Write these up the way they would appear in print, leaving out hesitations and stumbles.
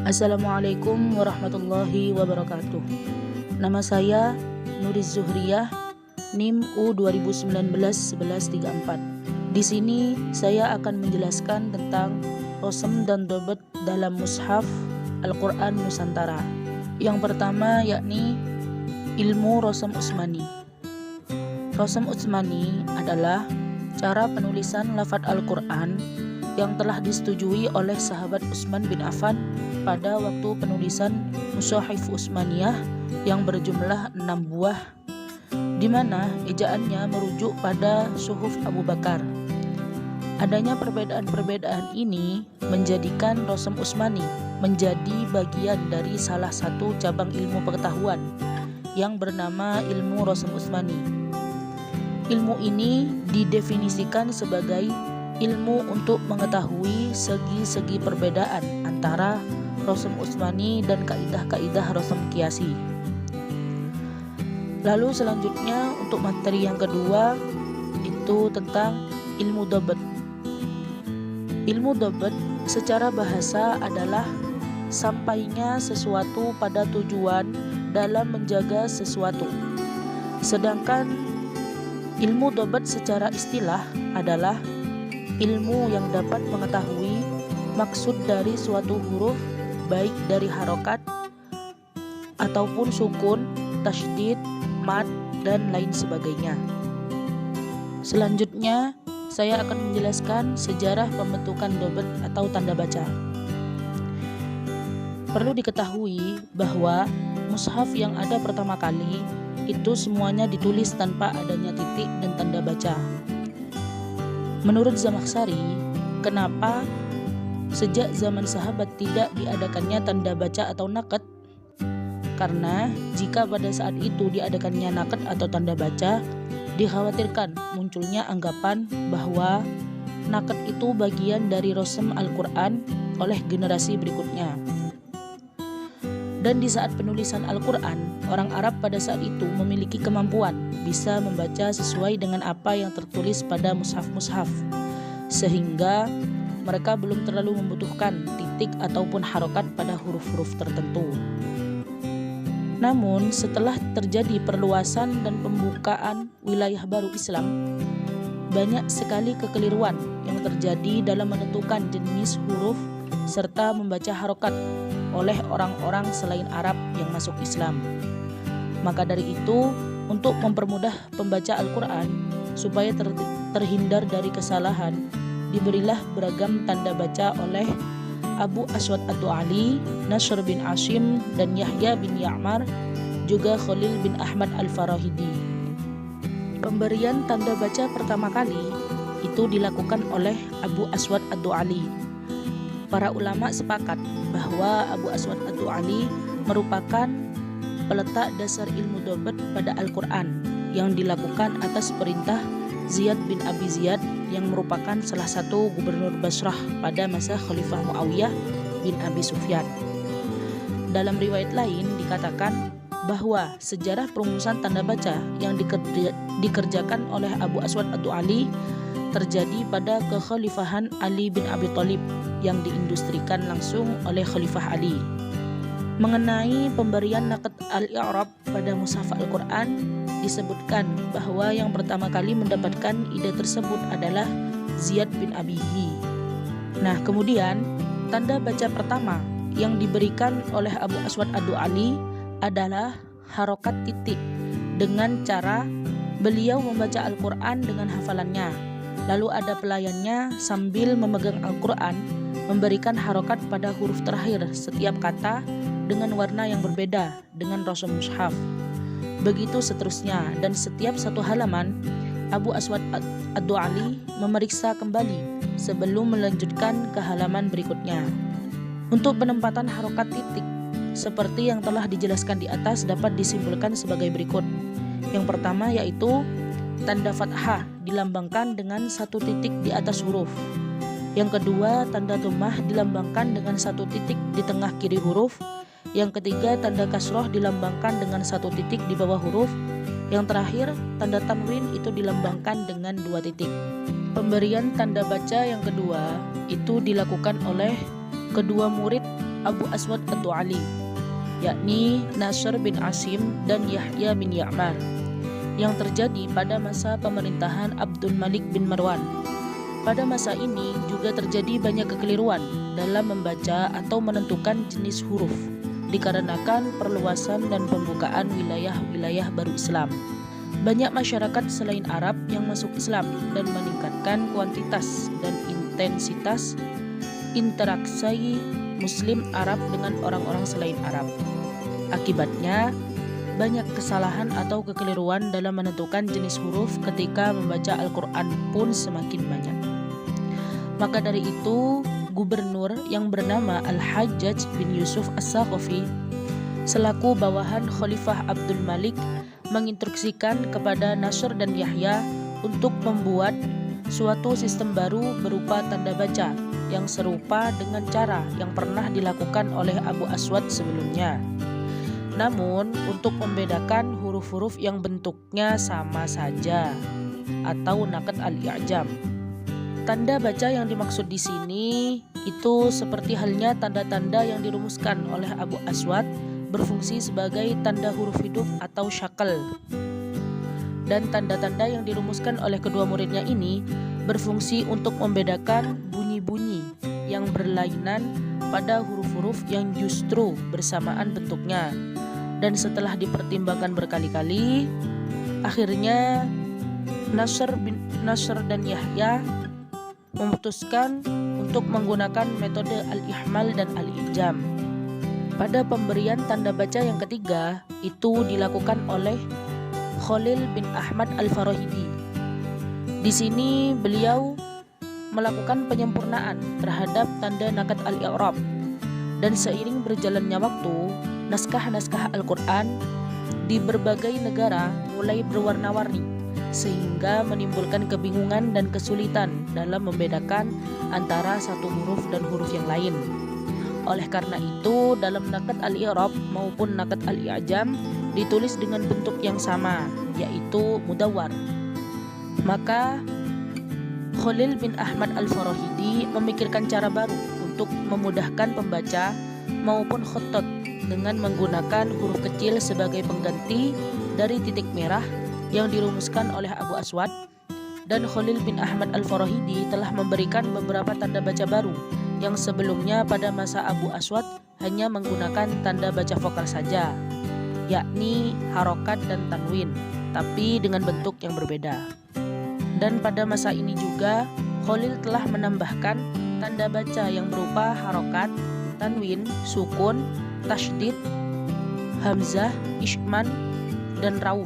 Assalamualaikum warahmatullahi wabarakatuh. Nama saya Nuriz Zuhriyah, NIM U 2019-1134. Di sini saya akan menjelaskan tentang rosem dan dobet dalam mushaf Al-Quran Nusantara. Yang pertama yakni ilmu rosem Utsmani. Rosem Utsmani adalah cara penulisan lafaz Al-Quran yang telah disetujui oleh sahabat Utsman bin Affan pada waktu penulisan Mushaf Utsmaniyah yang berjumlah 6 buah, di mana ejaannya merujuk pada Suhuf Abu Bakar. Adanya perbedaan-perbedaan ini menjadikan rosem Utsmani menjadi bagian dari salah satu cabang ilmu pengetahuan yang bernama ilmu rosem Utsmani. Ilmu ini didefinisikan sebagai ilmu untuk mengetahui segi-segi perbedaan antara rosem Utsmani dan kaidah-kaidah rosem Qiyasi. Lalu selanjutnya untuk materi yang kedua itu tentang ilmu dobet. Ilmu dobet secara bahasa adalah sampainya sesuatu pada tujuan dalam menjaga sesuatu. Sedangkan ilmu dobet secara istilah adalah ilmu yang dapat mengetahui maksud dari suatu huruf, baik dari harokat ataupun sukun, tasydid, mad, dan lain sebagainya. Selanjutnya saya akan menjelaskan sejarah pembentukan dobet atau tanda baca. Perlu diketahui bahwa mushaf yang ada pertama kali itu semuanya ditulis tanpa adanya titik dan tanda baca. Menurut Zamakhsyari, kenapa sejak zaman sahabat tidak diadakannya tanda baca atau naqad? Karena jika pada saat itu diadakannya naqad atau tanda baca, dikhawatirkan munculnya anggapan bahwa naqad itu bagian dari rosem Al-Quran oleh generasi berikutnya. Dan di saat penulisan Al-Quran, orang Arab pada saat itu memiliki kemampuan bisa membaca sesuai dengan apa yang tertulis pada mushaf-mushaf, sehingga mereka belum terlalu membutuhkan titik ataupun harokat pada huruf-huruf tertentu. Namun setelah terjadi perluasan dan pembukaan wilayah baru Islam, banyak sekali kekeliruan yang terjadi dalam menentukan jenis huruf serta membaca harokat oleh orang-orang selain Arab yang masuk Islam. Maka dari itu, untuk mempermudah pembaca Al-Quran supaya terhindar dari kesalahan, diberilah beragam tanda baca oleh Abu Aswad Ad-Du'ali, Nasr bin Ashim, dan Yahya bin Ya'mar, juga Khalil bin Ahmad Al-Farahidi. Pemberian tanda baca pertama kali itu dilakukan oleh Abu Aswad Ad-Du'ali. Para ulama sepakat bahwa Abu Aswad Ad-Du'ali merupakan peletak dasar ilmu dobet pada Al-Quran yang dilakukan atas perintah Ziyad bin Abi Ziyad yang merupakan salah satu gubernur Basrah pada masa Khalifah Muawiyah bin Abi Sufyan. Dalam riwayat lain dikatakan bahwa sejarah perumusan tanda baca yang dikerjakan oleh Abu Aswad Ad-Du'ali terjadi pada kekhalifahan Ali bin Abi Thalib yang diindustrikan langsung oleh Khalifah Ali. Mengenai pemberian naqad al-i'rab pada mushaf Al-Quran, disebutkan bahwa yang pertama kali mendapatkan ide tersebut adalah Ziyad bin Abihi. Nah, kemudian tanda baca pertama yang diberikan oleh Abu Aswad Ad-Du'ali adalah harokat titik, dengan cara beliau membaca Al-Quran dengan hafalannya. Lalu ada pelayannya sambil memegang Al-Quran memberikan harokat pada huruf terakhir setiap kata dengan warna yang berbeda dengan rosem mushaf. Begitu seterusnya, dan setiap satu halaman Abu Aswad Ad-Du'ali memeriksa kembali sebelum melanjutkan ke halaman berikutnya. Untuk penempatan harokat titik seperti yang telah dijelaskan di atas dapat disimpulkan sebagai berikut. Yang pertama yaitu tanda fathah dilambangkan dengan satu titik di atas huruf. Yang kedua, tanda dhammah dilambangkan dengan satu titik di tengah kiri huruf. Yang ketiga, tanda kasroh dilambangkan dengan satu titik di bawah huruf. Yang terakhir, tanda tanwin itu dilambangkan dengan 2 titik. Pemberian tanda baca yang kedua itu dilakukan oleh kedua murid Abu Aswad ad-Du'ali, yakni Nasr bin Asim dan Yahya bin Ya'mar, yang terjadi pada masa pemerintahan Abdul Malik bin Marwan. Pada masa ini juga terjadi banyak kekeliruan dalam membaca atau menentukan jenis huruf dikarenakan perluasan dan pembukaan wilayah-wilayah baru Islam. Banyak masyarakat selain Arab yang masuk Islam dan meningkatkan kuantitas dan intensitas interaksi Muslim Arab dengan orang-orang selain Arab. Akibatnya, banyak kesalahan atau kekeliruan dalam menentukan jenis huruf ketika membaca Al-Quran pun semakin banyak. Maka dari itu, gubernur yang bernama Al-Hajjaj bin Yusuf As-Saqafi selaku bawahan Khalifah Abdul Malik menginstruksikan kepada Nasr dan Yahya untuk membuat suatu sistem baru berupa tanda baca yang serupa dengan cara yang pernah dilakukan oleh Abu Aswad sebelumnya. Namun, untuk membedakan huruf-huruf yang bentuknya sama saja atau naqd al-i'jam. Tanda baca yang dimaksud di sini itu seperti halnya tanda-tanda yang dirumuskan oleh Abu Aswad berfungsi sebagai tanda huruf hidup atau syakal. Dan tanda-tanda yang dirumuskan oleh kedua muridnya ini berfungsi untuk membedakan bunyi-bunyi yang berlainan pada huruf-huruf yang justru bersamaan bentuknya. Dan setelah dipertimbangkan berkali-kali, akhirnya Nasr dan Yahya memutuskan untuk menggunakan metode al-ihmal dan al-ijam. Pada pemberian tanda baca yang ketiga, itu dilakukan oleh Khalil bin Ahmad al-Farahidi. Di sini beliau melakukan penyempurnaan terhadap tanda naqd al-i'rab, dan seiring berjalannya waktu, naskah-naskah Al-Quran di berbagai negara mulai berwarna-warni sehingga menimbulkan kebingungan dan kesulitan dalam membedakan antara satu huruf dan huruf yang lain. Oleh karena itu, dalam naqd al-i'rab maupun naqd al-i'jam ditulis dengan bentuk yang sama, yaitu mudawwar. Maka Khalil bin Ahmad al-Farahidi memikirkan cara baru untuk memudahkan pembaca maupun khattat dengan menggunakan huruf kecil sebagai pengganti dari titik merah yang dirumuskan oleh Abu Aswad, dan Khalil bin Ahmad al-Farahidi telah memberikan beberapa tanda baca baru yang sebelumnya pada masa Abu Aswad hanya menggunakan tanda baca vokal saja, yakni harokat dan tanwin, tapi dengan bentuk yang berbeda. Dan pada masa ini juga Khalil telah menambahkan tanda baca yang berupa harokat, tanwin, sukun, tasydid, hamzah, isman, dan raum.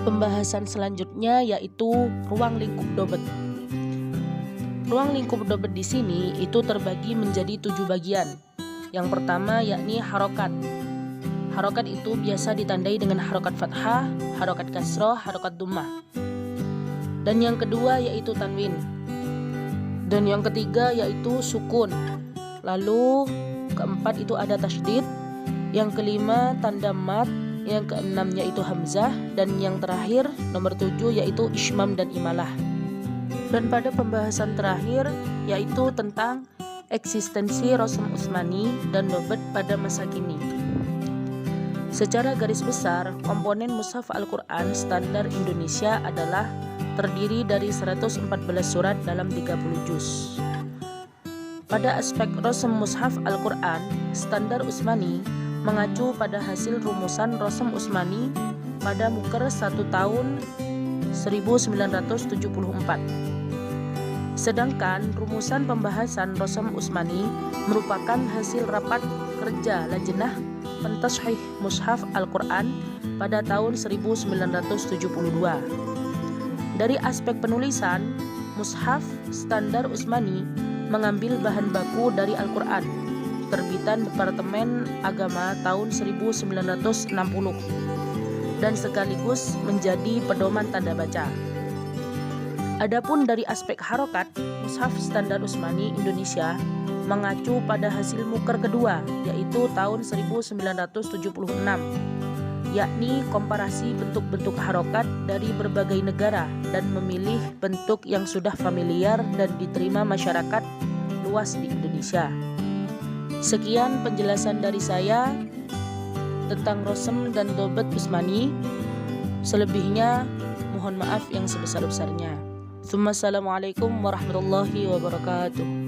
Pembahasan selanjutnya yaitu ruang lingkup dobet. Ruang lingkup dobet di sini itu terbagi menjadi 7 bagian. Yang pertama yakni harokat. Harokat itu biasa ditandai dengan harokat fathah, harokat kasroh, harokat dhammah. Dan yang kedua yaitu tanwin. Dan yang ketiga yaitu sukun. Lalu keempat itu ada tasydid. Yang kelima tanda mat. Yang keenamnya itu hamzah, dan yang terakhir nomor 7 yaitu ismam dan imalah. Dan pada pembahasan terakhir yaitu tentang eksistensi Rasm Utsmani dan dobet pada masa kini. Secara garis besar, komponen mushaf Al-Quran standar Indonesia adalah terdiri dari 114 surat dalam 30 juz. Pada aspek Rasm mushaf Al-Quran standar Utsmani mengacu pada hasil rumusan Rasm Utsmani pada Muker 1 tahun 1974. Sedangkan rumusan pembahasan Rasm Utsmani merupakan hasil rapat kerja Lajnah Pentashih Mushaf Al-Quran pada tahun 1972. Dari aspek penulisan, mushaf standar Utsmani mengambil bahan baku dari Al-Quran terbitan Departemen Agama tahun 1960 dan sekaligus menjadi pedoman tanda baca. Adapun dari aspek harokat, mushaf standar Utsmani Indonesia mengacu pada hasil muker kedua yaitu tahun 1976, yakni komparasi bentuk-bentuk harokat dari berbagai negara dan memilih bentuk yang sudah familiar dan diterima masyarakat luas di Indonesia. Sekian penjelasan dari saya tentang Rosem dan Dobet Usmani. Selebihnya mohon maaf yang sebesar-besarnya. Assalamualaikum warahmatullahi wabarakatuh.